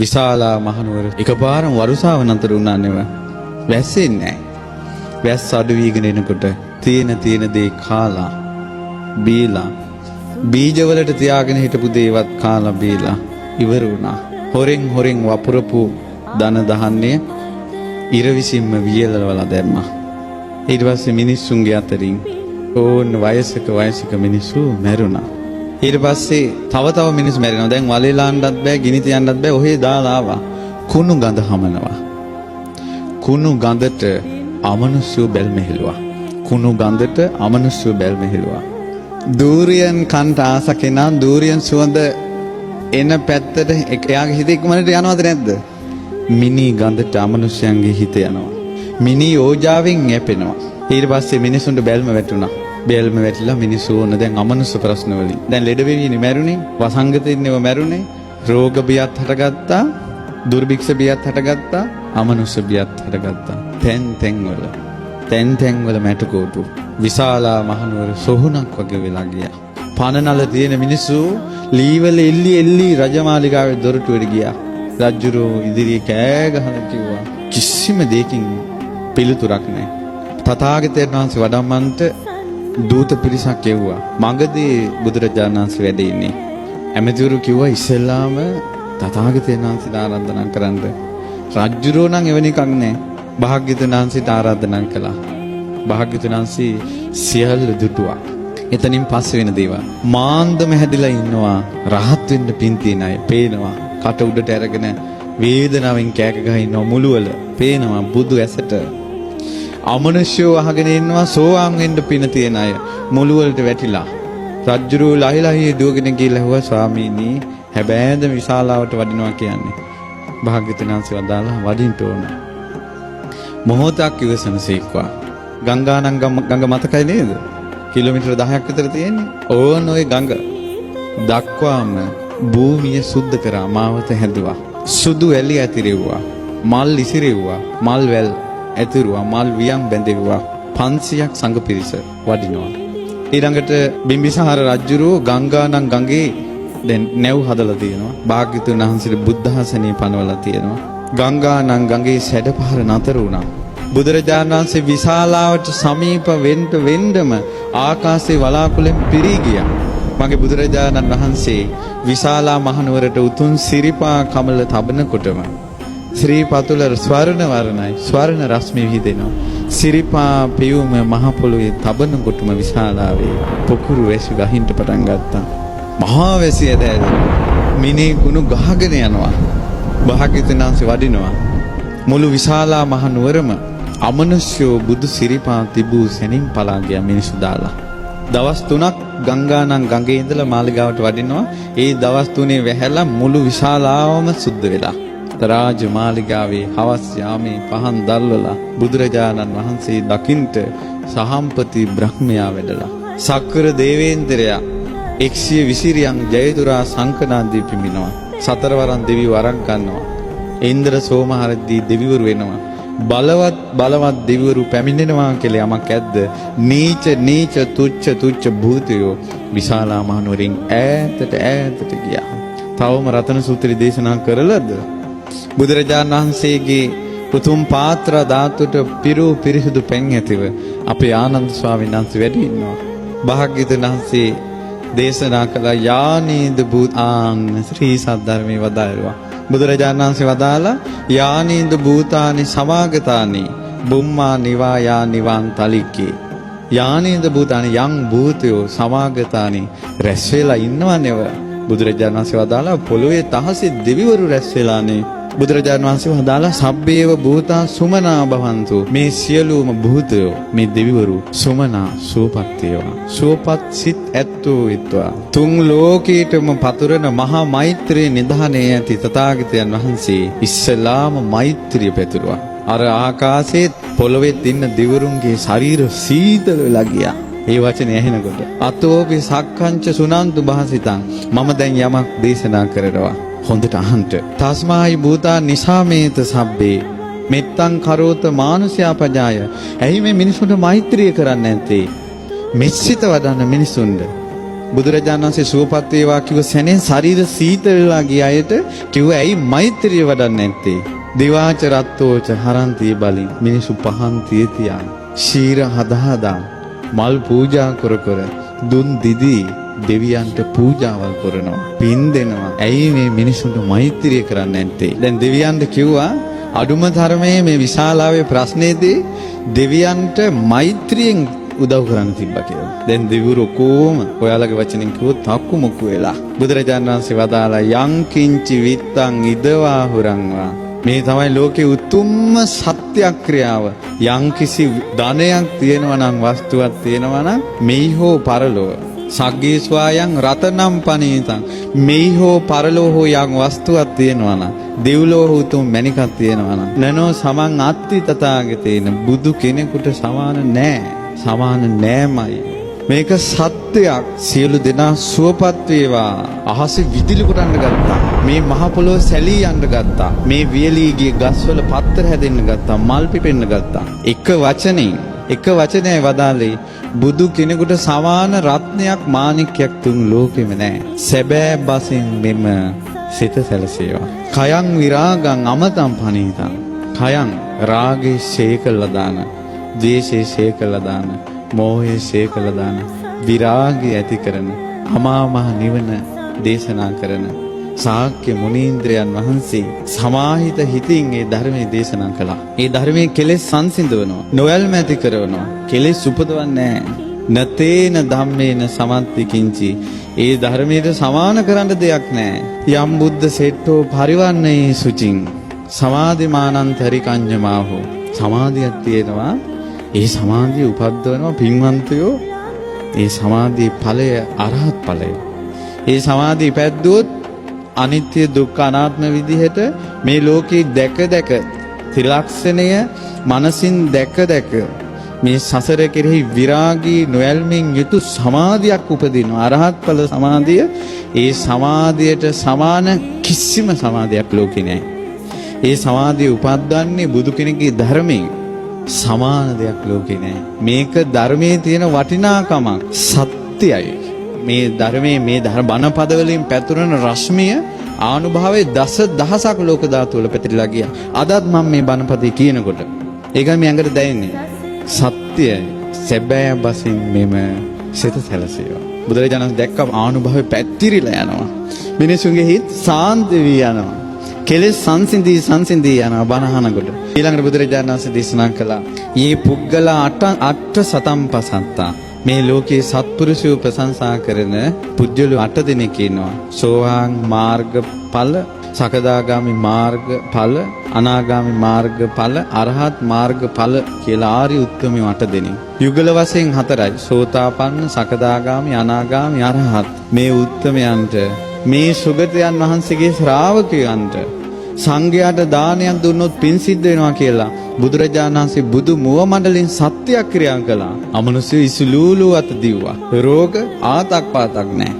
විශාලා මහනුවර එකපාරම වරුසාව නතර වුණා නෙව. වැස්සෙන්නේ නැහැ. වැස්ස අඩු වීගෙන එනකොට තියෙන දේ කාලා බීලා බීජවලට තියාගෙන හිටපු දේවත් කාලා බීලා ඉවර වුණා. හොරෙන් වපුරපු දන දහන්නේ ඉර විසින්ම වියලවලා දැම්මා. ඊට පස්සේ මිනිස්සුන්ගේ අතරින් ඕන වයසක මිනිස්සු මැරුණා. ඊට පස්සේ තව මිනිස්සු මැරෙනවා. දැන් වලේ ලාන්නත් බෑ, ගිනි තියන්නත් බෑ. ඔහේ දාලා ආවා. කුණු ගඳ හමනවා. කුණු ගඳට අමනුෂ්‍ය බැල්මෙහෙලුවා. කුණු ගඳට අමනුෂ්‍ය බැල්මෙහෙලුවා. දූරියන් කන්ට ආස කෙනා දූරියන් සුවඳ එන පැත්තට එයාගේ හිත ඉක්මනට යනවද නැද්ද? මිනි ගඳට අමනුෂ්‍යයන්ගේ හිත යනවා. මිනි ඕජාවෙන් යැපෙනවා. ඊට පස්සේ මිනිසුන්ට බැල්ම වැටුණා. බැල්ම වැටිලා මිනිස්සු ඕන දැන් අමනුෂ්‍ය ප්‍රශ්න වලින්. දැන් ලෙඩ වෙවිනේ මැරුණේ, වසංගතෙන්නේව මැරුණේ, රෝග බියත් හටගත්තා, දුර්භික්ෂ බියත් හටගත්තා, අමනුෂ්‍ය බියත් හටගත්තා. තැන් වල මැටකෝටු. විශාලා මහනුවර සොහුනක් වගේ වෙලා ගියා. පනනල තියෙන මිනිස්සු ලීවල එල්ලි රජමාලිගාවේ දොරටුවට ගියා. රජුරෝ ඉදිරියේ කෑ ගහලා කිව්වා කිසිම දෙයකින් පිළිතුරක් නැහැ. තථාගතයන් වහන්සේ වඩම්මන්ට දූත පිරිසක් එව්වා. මගදී බුදුරජාණන් වහන්සේ වැඩ ඉන්නේ. ඇමතිවරු කිව්වා ඉස්සෙල්ලාම තථාගතයන් වහන්සේට ආරාධනා කරන්න. රජුරෝ නම් එවැනි එකක් නැහැ. භාග්‍යවතුන් වහන්සේට ආරාධනා කළා. භාග්‍යවතුන් වහන්සේ සියල්ල දුටුවා. එතනින් පස්සේ වෙන දේවල්. මාන්දම හැදිලා ඉන්නවා. රහත් වෙන්න පින් තියෙන අය පේනවා. කට උඩට අරගෙන වේදනාවෙන් කෑක ගහ ඉන්නවා මුළුවල. පේනවා බුදු ඇසට. අමනුෂ්‍යව අහගෙන ඉන්නවා සෝවාන් වෙන්න පින තියෙන අය මුළුවලට වැටිලා. රජ්ජුරුව ලහිලහියේ දුවගෙන ගිහලා හුවා ස්වාමීනි හැබෑද විශාලාවට වඩිනවා කියන්නේ. භාග්‍යවතුන් වහන්සේ වදාළා වඩින්න ඕන. මොහොතක් ඉවසනසේක්වා. ගංගා මතකයි නේද? කිලෝමීටර 10ක් විතර තියෙන්නේ. ඕන ඔය ගඟ දක්වාම භූමිය සුද්ධ කරා මාවත හැදුවා. සුදු ඇලි ඇතිරෙව්වා. මල් ඉසිරෙව්වා. මල් වැල් ඇතිරුවා. මල් වියන් බැඳෙව්වා. 500ක් සංඝ පිරිස වඩිනවා. ඊළඟට බිම්බිසාර රජුරෝ ගංගානම් ගඟේ දැන් නැව් හදලා තියෙනවා. භාග්‍යවතුන් වහන්සේට බුද්ධාසනිය පනවලා තියෙනවා. ගංගානම් ගඟේ සැඩපහර නතර වුණා. බුදුරජාණන් වහන්සේ විශාලාවට සමීප වෙන්නම ආකාශයේ වලාකුළෙන් පිරී ගියා. මගේ බුදුරජාණන් වහන්සේ විශාලා මහනුවරට උතුම් සිරිපා කමල තබනකොටම ශ්‍රී පතුල ස්වර්ණ වර්ණයි ස්වර්ණ රශ්මි විහිදෙනවා. සිරිපා පියුම මහ පොළොවේ තබනකොටම විශාලාවේ පොකුරු වැසි ගහින්න පටන් ගත්තා. මහා වැසිය දැද මිනී කුණු ගහගෙන යනවා. භාග්‍යවතුන් වහන්සේ වඩිනවා. මුළු විශාලා මහනුවරම අමනුෂ්‍යෝ බුදු සිරිපා තිබූ සැනින් පලා ගියා මිනිසු දාලා. දවස් 3ක් ගංගානම් ගඟේ ඉඳලා මාලිගාවට වඩිනවා. ඒ දවස් 3 වැහැලා මුළු විශාලාවම සුද්ධ වෙලා. රාජ මාලිගාවේ හවස් යාමේ පහන් දැල්වලා බුදුරජාණන් වහන්සේ දකින්ට සහම්පති බ්‍රහ්මයා වැඩලා. සක්‍ර දේවේන්ද්‍රයා 120 රියන් ජයතුරා සංකනාදී පිඹිනවා. සතරවරන් දෙවියෝ අරන් ගන්නවා. ඉන්ද්‍ර සෝමහරදී දෙවිවරු වෙනවා. බලවත් දෙවිවරු පැමිණෙනවා කියලා යමක් ඇද්ද? නීච තුච්ච භූතයෝ විශාලා මහනුවරින් ඈතට ගියා. තවම රතන සූත්‍රය දේශනා කරලද? බුදුරජාණන් වහන්සේගේ උතුම් පාත්‍ර ධාතුට පිරිසුදු පෙන් ඇතිව අපේ ආනන්ද ස්වාමීන් වහන්සේ වැඩ ඉන්නවා. භාග්‍යවතුන් වහන්සේ දේශනා කළ යානීද භූතාන් ශ්‍රී සද්ධර්මයේ වදාළා. බුදුරජාණන් වහන්සේ වදාලා යානීද භූතානි සමාගතානි බුම්මා නිවායා නිවාන් තලිකේ. යානීද භූතානි යං භූතයෝ සමාගතානි රැස් වෙලා ඉන්නවනේව. බුදුරජාණන් වහන්සේ වදාලා පොළොවේ තහසේ දෙවිවරු රැස් වෙලානේ. බුදුරජාණන් වහන්සේ වදාලා සබ්බේව භූතා සුමනා භවන්තු. මේ සියලුම භූතයෝ මේ දෙවිවරු සුමනා සුවපත් වේවා. සුවපත් සිත් ඇත්තෝ විත්වා. තුන් ලෝකීටම පතුරන මහා මෛත්‍රී නිධානයේ ඇති තථාගතයන් වහන්සේ ඉස්සලාම මෛත්‍රිය පැතුරුවා. අර ආකාශයේ පොළොවේ ඉන්න දෙවිවරුන්ගේ ශරීර සීතල වෙලා ගියා. ඒ වචනේ ඇහෙනකොට අතෝපි සක්කංච සුනන්තු භාසිතං මම දැන් යමක් දේශනා කරනවා. හොඳට අහන්න. තස්මායි භූතා නිසාමේත සබ්බේ මෙත්තං කරෝත මානුෂයා පජාය. ඇයි මේ මිනිසුන්ට මෛත්‍රිය කරන්නේ නැත්තේ? මෙසිත වඩන මිනිසුන්ට බුදුරජාණන් වහන්සේ සුවපත් වේවා කිව්ව සැනේ ශරීර සීතල වෙලා ගිය අයට කිව්ව ඇයි මෛත්‍රිය වඩන්නේ නැත්තේ? දිවාච රත්තෝච හරන්ති බලින් මිනිසු පහන් තියතියා ශීර හදා මල් පූජා කර කර දුන් දිදී දෙවියන්ට පූජාවල් කරනවා පින් දෙනවා. ඇයි මේ මිනිසුන්ට මෛත්‍රිය කරන්නේ නැත්තේ? දැන් දෙවියන්ට කිව්වා අඩුම තරමේ මේ විශාලාවේ ප්‍රශ්නේදී දෙවියන්ට මෛත්‍රියෙන් උදව් කරන්න තිබ්බා කියලා. දැන් දෙවිවරු කොහොම ඔයාලගේ වචනෙන් කිව්වොත් තක්කු මුක්කු වෙලා. බුදුරජාණන් වහන්සේ වදාලා යං කිංචි විත්තං ඉදවා හුරංවා. මේ තමයි ලෝකේ උතුම්ම සත්‍යක්‍රියාව. යම් කිසි ධනයක් තියෙනවා නම් වස්තුවක් තියෙනවා නම් මෙහි හෝ පරලොව සග්ගේ ස්වායන් රතනම් පනීතං මෙහි හෝ පරලොව හෝ යම් වස්තුවක් තියෙනවා නම් දෙව්ලොව උතුම් මණිකක් තියෙනවා නම් නනෝ සමන් අත්ති තථාගතේන බුදු කෙනෙකුට සමාන නෑ. සමාන නෑමයි. මේක සත්‍යයක්. සියලු දෙනා සුවපත් වේවා. අහසේ විදුලි කොටන්න ගත්තා. මේ මහ පොළොව සැලී යන්න ගත්තා. මේ වියලී ගිය ගස්වල පත්තර හැදෙන්න ගත්තා. මල් පිපෙන්න ගත්තා. එක වචනයයි වදාළේ බුදු කෙනෙකුට සමාන රත්නයක් මාණික්කයක් තුන් ලෝකෙම නැහැ. සැබෑ බසින් මෙම සිත සැලසේවා. කයං විරාගං අමතං පනීතං. කයං රාගේ ශේකලා දාන, ද්වේෂේ ශේකලා දාන, මෝහේ ශේකලා දාන, විරාගය ඇති කරන අමා මහ නිවන දේශනා කරන ශාක්‍ය මුනීන්ද්‍රයන් වහන්සේ සමාහිත හිතින් ඒ ධර්මයේ දේශනා කළා. ඒ ධර්මයේ කෙලෙස් සංසිඳවනවා, නොයල්ම ඇති කරනවා, කෙලෙස් උපදවන්නේ නැහැ. නතේන ධම්මේන සමන්ති කිංචි. ඒ ධර්මයට සමාන කරන්න දෙයක් නැහැ. යම් බුද්ධ සෙට්ටෝ පරිවන්නේ සුචින් සමාධිමානන්තරි කඤ්ඤමාහෝ. සමාධියක් තියෙනවා. ඒ සමාධිය උපද්දවනවා පින්වන්තයෝ. ඒ සමාධියේ ඵලය අරහත් ඵලය. ඒ සමාධිය පැද්දුවොත් අනිත්‍ය දුක්ඛ අනාත්ම විදිහට මේ ලෝකේ දැක ත්‍රිලක්ෂණය මනසින් දැක මේ සසර කෙරෙහි විරාගී නොයල්මින් යුතු සමාධියක් උපදිනවා. අරහත් ඵල සමාධිය. ඒ සමාධියට සමාන කිසිම සමාධියක් ලෝකේ නැහැ. ඒ සමාධිය උපද්දන්නේ බුදු කෙනෙකුගේ ධර්මයෙන්. සමාන දෙයක් ලෝකේ නැහැ. මේක ධර්මයේ තියෙන වටිනාකමක් සත්‍යයි. මේ ධර්මයේ මේ බණ පද වලින් පැතුරන රශ්මිය ආනුභාවයේ දසදහසක් ලෝක ධාතු වල පැතිරලා ගියා. අදත් මම මේ බණ පදේ කියනකොට ඒකයි මේ ඇඟට දැනෙන්නේ. සත්‍යයි. සැබෑ බසින් මෙම සිත සැලසේවා. බුදුරජාණන් දැක්ක ආනුභාවයේ පැතිරිලා යනවා. මිනිසුන්ගේ හිත සාන්ත වී යනවා. කෙලෙස් සංසිඳී යනවා බණහනකොට. ඊළඟට බුදුරජාණන් වහන්සේ දේශනා කළා "යේ පුද්ගල අට සතම්පසත්තා." මේ ලෝකයේ සත්පුරුෂයෝ ප්‍රශංසා කරන පුජ්‍යලු 8 දෙනෙක් ඉන්නවා. සෝවාන් මාර්ගඵල, සකදාගාමි මාර්ගඵල, අනාගාමි මාර්ගඵල, අරහත් මාර්ගඵල කියලා ආර්ය උත්තමයෝ 8 දෙනෙක්. යුගල වශයෙන් 4යි. සෝතාපන්න, සකදාගාමි, අනාගාමි, අරහත්. මේ උත්තමයන්ට මේ සුගතයන් වහන්සේගේ ශ්‍රාවකයන්ට සංඝයාට දානයක් දුන්නොත් පින් සිද්ධ වෙනවා කියලා බුදුරජාණන් වහන්සේ බුදු මුව මණ්ඩලෙන් සත්‍යක්‍රියා කළා. අමනුෂ්‍ය ඉසුලූලු අත දිව්වා. රෝග ආතක් පාතක් නැහැ.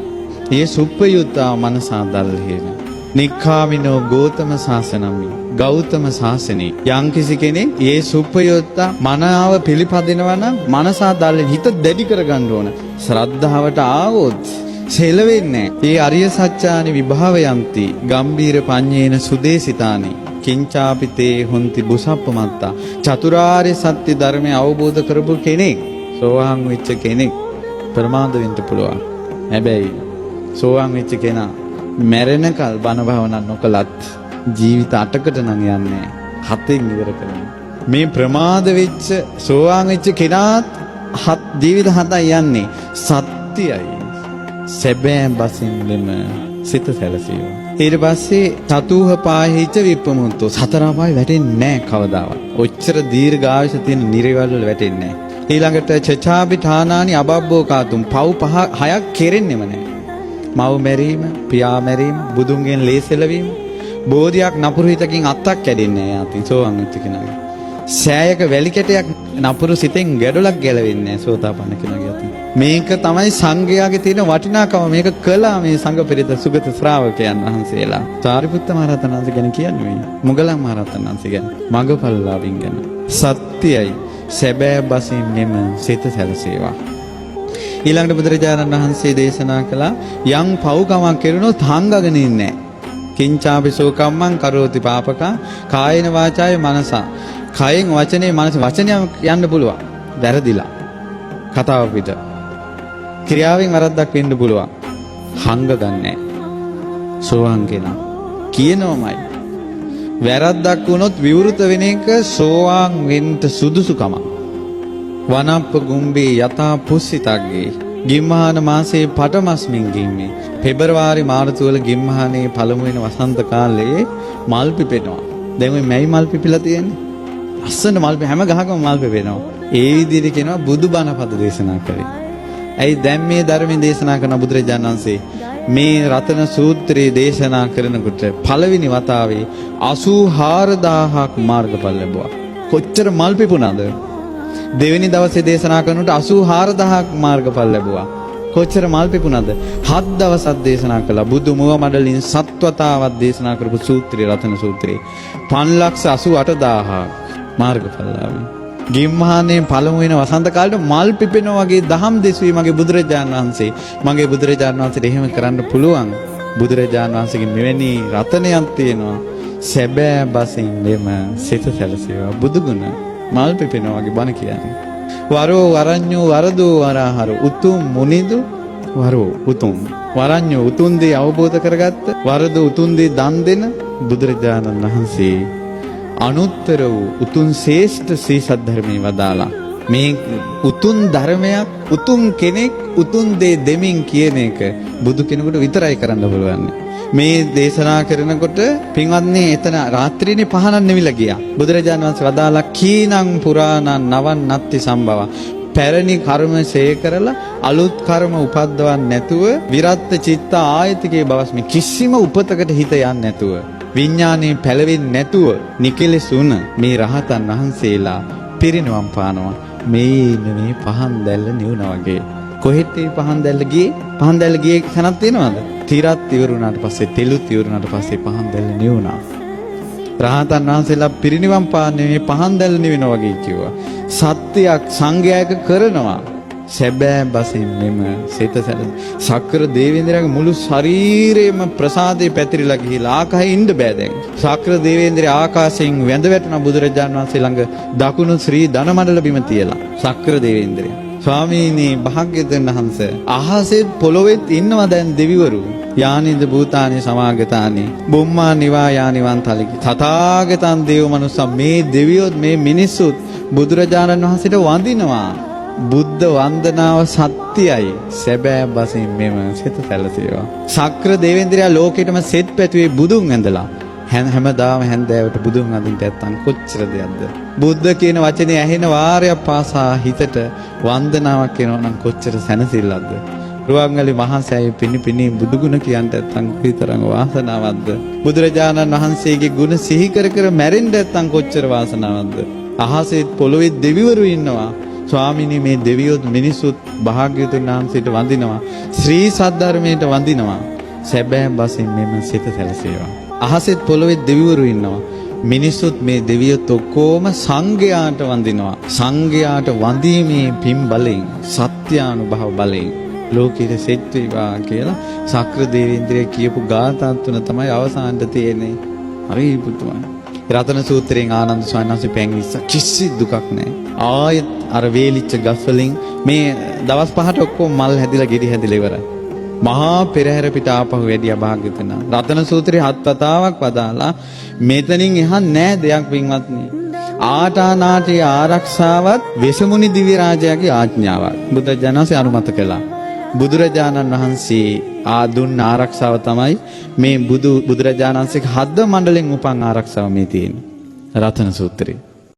ඒ සුප්පයුත්තා මනසා දල්හේන. නික්ඛාමිනෝ ගෝතම ශාසනමි. ගෞතම ශාසනේ යම්කිසි කෙනෙක් ඒ සුප්පයුත්තා මනාව පිළිපදිනවා නම් මනසා දල්ලෙන් හිත දැඩි කරගන්න ඕන. ශ්‍රද්ධාවට ආවොත් සෙලවෙන්නේ. ඒ අරිය සත්‍යානි විභාවයන්ති ගම්බීර පඤ්ඤේන සුදේසිතානි කිංචාපිතේ හොන්ති බුසප්පමත්තා. චතුරාර්ය සත්‍ය ධර්මය අවබෝධ කරපු කෙනෙක්, සෝවාන් වෙච්ච කෙනෙක් ප්‍රමාද වෙන්න පුළුවන්. හැබැයි සෝවාන් වෙච්ච කෙනා මැරෙනකල් බණ භාවනා නොකලත් ජීවිත 8කට නම් යන්නේ 7න් ඉවර කරනවා. මේ ප්‍රමාද වෙච්ච සෝවාන් වෙච්ච කෙනාත් ජීවිත 7යි යන්නේ. සත්‍යයි. සැබෑ බසින් මෙම සිත සැලසීම. ඊට පස්සේ චතුහ පාහිච විප්පමුත්තෝ. සතර අපාය වැටෙන්නේ නැහැ කවදාවත්. ඔච්චර දීර්ඝායස තියෙන නිරේවල් වල වැටෙන්නේ නැහැ. ඊළඟට චචාපි ඨානානි අබබ්බෝ කාතුම්. පව් 6ක් කෙරෙන්නෙම නැහැ. මව් මැරීම, පියා මැරීම, බුදුන්ගෙන් ලේසෙලවීම, බෝධියක් නපුරු හිතකින් අත්තක් කැඩෙන්නේ නැහැ. යාතින් සෝවන් වෙච්ච කෙනාගේ. සෑයක වැලි කැටයක් නපුරු සිතෙන් ගැඩොලක් ගැලවෙන්නේ නැහැ සෝතාපන්න කෙනාගේ අතින්. මේක තමයි සංඝයාගේ තියෙන වටිනාකම. මේක කළා මේ සංඝ පෙරේත සුගත ශ්‍රාවකයන් වහන්සේලා. සාරිපුත්ත මහ රහතන් වහන්සේ ගැන කියන්නේ මොගලන් මහ රහතන් වහන්සේ ගැන, මගපල්ලාවින් ගැන. සත්‍යයි. සැබෑ බසින් මෙම සිත සැලසේවා. ඊළඟට බුදුරජාණන් වහන්සේ දේශනා කළා යම් පව්කමක් කෙරුණොත් හංගගෙන ඉන්නේ කිංචාපි සෝකම්මං කරෝති පාපකා කායේන වාචාය මනසා කයෙන් වචනේ මනස වචනය යන්න පුළුවන් වැරදිලා කතාව පිට ක්‍රියාවෙන් වරද්දක් වෙන්න පුළුවන් හංග ගන්නෑ සෝවාන් කෙනා කියනවමයි වැරද්දක් වුණොත් විවෘත වෙන එක සෝවාන් වෙන්න සුදුසුකම වනප්ප ගුම්බේ යතා පුස්සිතග්ගේ ගිම්හාන මාසයේ පටමස්මින් ගිම්මේ පෙබරවාරි මාර්තු වල ගිම්හානේ පළමු වෙන වසන්ත කාලේ මල් පිපෙනවා දැන් මේ මැයි මල් පිපිලා තියෙන්නේ අස්සන මල් හැම ගහකම මල් පිපෙනවා ඒ විදිහට කියනවා බුදුබණ පද දේශනා කරේ ඇයි දැන් මේ ධර්මයේ දේශනා කරන බුදුරජාණන් වහන්සේ මේ රතන සූත්‍රයේ දේශනා කරනකොට පළවෙනි වතාවේ 84000ක් මාර්ගඵල ලැබුවා. කොච්චර මල් පිපුණාද? දෙවෙනි දවසේ දේශනා කරනකොට 84000ක් මාර්ගඵල ලැබුවා. කොච්චර මල් පිපුණාද? 7 දවසක් දේශනා කළා. බුදු මුව මඩලින් සත්වතාවක් දේශනා කරපු සූත්‍රය රතන සූත්‍රය. 588000ක් මාර්ගඵල ලැබුවා. ගිම්හානේ පළමු වෙන වසන්ත කාලේ මල් පිපෙනවා වගේ දහම් දෙසුවේ මගේ බුදුරජාණන් වහන්සේ. මගේ බුදුරජාණන් වහන්සේට එහෙම කරන්න පුළුවන්. බුදුරජාණන් වහන්සේගේ මෙවැනි රතනයක් තියෙනවා. සැබෑ බසින් මෙම සිත සැලසේවා. බුදුගුණ මල් පිපෙනවා වගේ බණ කියන්නේ. වරෝ වරඤ්ඤෝ වරදෝ වරහර උතුම් මුනිදු වරෝ උතුම් වරඤ්ඤෝ උතුම් දේ අවබෝධ කරගත්ත වරදෝ උතුම් දේ දන් දෙන බුදුරජාණන් වහන්සේ අනුත්තර වූ උතුම් ශ්‍රේෂ්ඨ ශ්‍රී සද්ධර්මයේ වදාලා මේ උතුම් ධර්මයක් උතුම් කෙනෙක් උතුම් දේ දෙමින් කියන එක බුදු කෙනෙකුට විතරයි කරන්න පුළුවන්. මේ දේශනා කරනකොට පින්වත්නි එතන රාත්‍රියේ පහනක් නෙවිලා ගියා. බුදුරජාණන් වහන්සේ වදාලා කීනං පුරාණං නවන් නත්ති සම්භව. පැරණි කර්ම ශේ කරලා අලුත් කර්ම උපද්දවන්න නැතුව විරත් චිත්ත ආයතිකේ බවස් මේ කිසිම උපතකට හිත යන්නේ නැතුව විඥානේ පැලවෙන්නේ නැතුව නිකලෙසුන මේ රහතන් වහන්සේලා පිරිනවම් පානවා. මේ පහන් දැල්ල නිවුණා වගේ. කොහෙට මේ පහන් දැල්ල ගියේ? පහන් දැල්ල ගියේ තැනක් තියෙනවද? තිරත් ඉවරුණාට පස්සේ තෙලුත් ඉවරුණාට පස්සේ පහන් දැල්ල නිවුණා. රහතන් වහන්සේලා පිරිනිවන් පාන්නේ මේ පහන් දැල්ල නිවෙනවා වගේ කිව්වා. සත්‍යයක් සංඝයාක කරනවා. සැබෑ බසින් මෙම සිත සක්‍ර දේවේන්ද්‍රයාගේ මුළු ශරීරයම ප්‍රසාදේ පැතිරිලා ගිහිලා ආකාශයේ ඉන්න බෑ දැන්. සක්‍ර දේවේන්ද්‍රයා ආකාශයෙන් වැඳ වැටුණා බුදුරජාණන් වහන්සේ ළඟ දකුණු ශ්‍රී ධනමණ්ඩල බිම තියලා. සක්‍ර දේවේන්ද්‍රයා ස්වාමීනි භාග්‍යවතුන් වහන්සේ අහසෙත් පොළොවෙත් ඉන්නවා දැන් දෙවිවරු. යානිද භූතානි සමාගතානි බුම්මා නිවා යානිවන්තලි තථාගතං දේව මනුස්සා මේ දෙවියොත් මේ මිනිස්සුත් බුදුරජාණන් වහන්සේට වඳිනවා. බුද්ධ වන්දනාව සත්‍යයි. සැබෑ බසින් මෙම සිත සැලසේවා. සක්‍ර දේවේන්ද්‍රයා ලෝකෙටම සෙත් පැතුවේ බුදුන් ඇඳලා. හැමදාම හැන්දෑවට බුදුන් අඳින්න නැත්තම් කොච්චර දෙයක්ද? බුද්ධ කියන වචනේ ඇහෙන වාරයක් පාසා හිතට වන්දනාවක් එනවා නම් කොච්චර සැනසෙල්ලක්ද? රුවන්වැලි මහා සෑයේ පිණි බුදුගුණ කියන්න නැත්තම් කොයිතරම් වාසනාවක්ද? බුදුරජාණන් වහන්සේගේ ගුණ සිහි කර කර මැරෙන්න නැත්තම් කොච්චර වාසනාවක්ද? අහසෙත් පොළොවේ දෙවිවරු ඉන්නවා. ස්වාමිනී මේ දෙවියොත් මිනිසුත් භාග්‍යවතුන් වහන්සේට වඳිනවා. ශ්‍රී සද්ධර්මයට වඳිනවා. සැබෑ බසින් මෙම සිත සැලසේවා. අහසෙත් පොළොවේ දෙවිවරු ඉන්නවා. මිනිසුත් මේ දෙවියොත් ඔක්කොම සංඝයාට වඳිනවා. සංඝයාට වඳීමේ පින් බලෙන් සත්‍යානුභව බලෙන් ලෝකෙට සෙත් වේවා කියලා සක්‍ර දේවේන්ද්‍රය කියපු ගාථා තුන තමයි අවසානට තියෙන්නේ. හරි පුතුමා. රතන සූත්‍රයෙන් ආනන්ද ස්වාමීන් වහන්සේ පැංගිස්ස කිසි දුකක් නැහැ. ආයෙත් අර වේලිච්ච ගස් වලින් මේ දවස් 5ට ඔක්කොම මල් හැදිලා ගෙඩි හැදිලා ඉවරයි. මහා පෙරහැර පිට ආපහු වැඩියා භාග්‍යවතුන්. රතන සූත්‍රයේ 7 වතාවක් වදාලා මෙතනින් එහා නෑ දෙයක් පින්වත්නි. ආටානාටි ආරක්ෂාවත් වෙසමුනි දිව්‍ය රාජයාගේ ආඥාවක් බුදුජානසී අනුමත කළා. බුදුරජාණන් වහන්සේ දුන්න ආරක්ෂාව තමයි මේ බුදුරජාණන් වහන්සේගේ හද මණ්ඩලෙන් උපන් ආරක්ෂාව මේ තියෙන්නේ. රතන සූත්‍රයේ